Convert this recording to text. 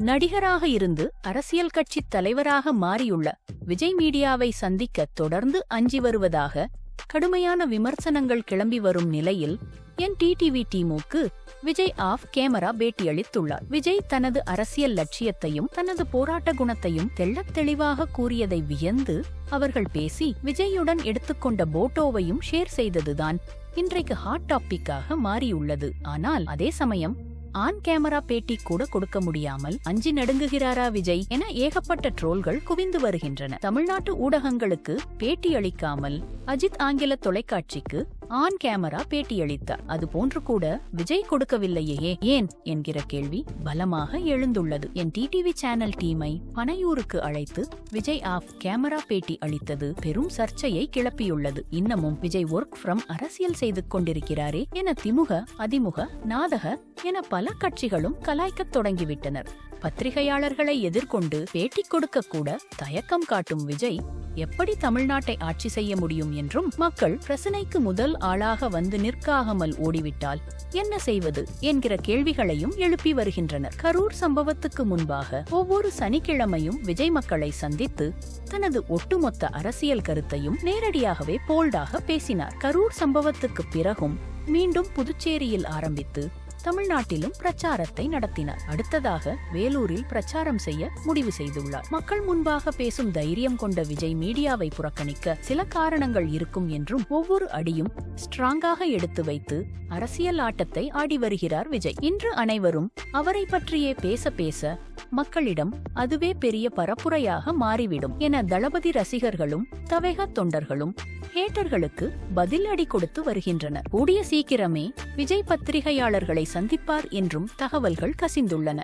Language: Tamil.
நடிகராக இருந்து அரசியல் கட்சித் தலைவராக மாறியுள்ள விஜய் மீடியாவை சந்திக்க தொடர்ந்து அஞ்சி வருவதாக கடுமையான விமர்சனங்கள் கிளம்பி வரும் நிலையில் NDTV டீமுக்கு விஜய் ஆஃப் கேமரா பேட்டியளித்துள்ளார். விஜய் தனது அரசியல் லட்சியத்தையும் தனது போராட்ட குணத்தையும் தெள்ளத் தெளிவாக கூறியதை வியந்து அவர்கள் பேசி விஜயுடன் எடுத்துக்கொண்ட போட்டோவையும் ஷேர் செய்ததுதான் இன்றைக்கு ஹாட் டாபிக்காக மாறியுள்ளது. ஆனால் அதே சமயம் ஆன் கேமரா பேட்டி கூட கொடுக்க முடியாமல் அஞ்சி நடுங்குகிறாரா விஜய் என ஏகப்பட்ட ட்ரோல்கள் குவிந்து வருகின்றன. தமிழ்நாட்டு ஊடகங்களுக்கு பேட்டியளிக்காமல் அஜித் ஆங்கில தொலைக்காட்சிக்கு ஆன் கேமரா பேட்டியளித்தார். அதுபோன்று கூட விஜய் கொடுக்கவில்லையே ஏன் என்கிற கேள்வி பலமாக எழுந்துள்ளது. NDTV சேனல் டீமை பனையூருக்கு அழைத்து விஜய் ஆஃப் கேமரா பேட்டி அளித்தது பெரும் சர்ச்சையை கிளப்பியுள்ளது. இன்னமும் விஜய் ஒர்க் ஃப்ரம் அரசியல் செய்து கொண்டிருக்கிறாரே என திமுக, அதிமுக, நாதக என பல கட்சிகளும் கலாய்க்கத் தொடங்கிவிட்டனர். பத்திரிகையாளர்களை எதிர்கொண்டு பேட்டி கொடுக்க கூட தயக்கம் காட்டும் விஜய் எப்படி தமிழ்நாட்டை ஆட்சி செய்ய முடியும் என்றும், மக்கள் பிரச்சனைக்கு முதல் ஆளாக வந்து நிற்காமல் ஓடிவிட்டால் என்ன செய்வது என்கிற கேள்விகளையும் எழுப்பி வருகின்றனர். கரூர் சம்பவத்துக்கு முன்பாக ஒவ்வொரு சனிக்கிழமையும் விஜய் மக்களை சந்தித்து தனது ஒட்டுமொத்த அரசியல் கருத்தையும் நேரடியாகவே போல்டாக பேசினார். கரூர் சம்பவத்துக்கு பிறகும் மீண்டும் புதுச்சேரியில் ஆரம்பித்து தமிழ்நாட்டிலும் பிரச்சாரத்தை நடத்தினார். அடுத்ததாக வேலூரில் பிரச்சாரம் செய்ய முடிவு செய்துள்ளார். மக்கள் முன்பாக பேசும் தைரியம் கொண்ட விஜய் மீடியாவை புறக்கணிக்க சில காரணங்கள் இருக்கும் என்றும், ஒவ்வொரு அடியும் ஸ்ட்ராங்காக எடுத்து வைத்து அரசியல் ஆட்டத்தை ஆடி வருகிறார் விஜய். இன்று அனைவரும் அவரை பற்றியே பேச பேச மக்களிடம் அதுவே பெரிய பரப்புரையாக மாறிவிடும் என தளபதி ரசிகர்களும் தவேக தொண்டர்களும் ஹேட்டர்களுக்கு பதில் அடி கொடுத்து வருகின்றனர். கூடிய சீக்கிரமே விஜய் பத்திரிகையாளர்களை சந்திப்பார் என்றும் தகவல்கள் கசிந்துள்ளன.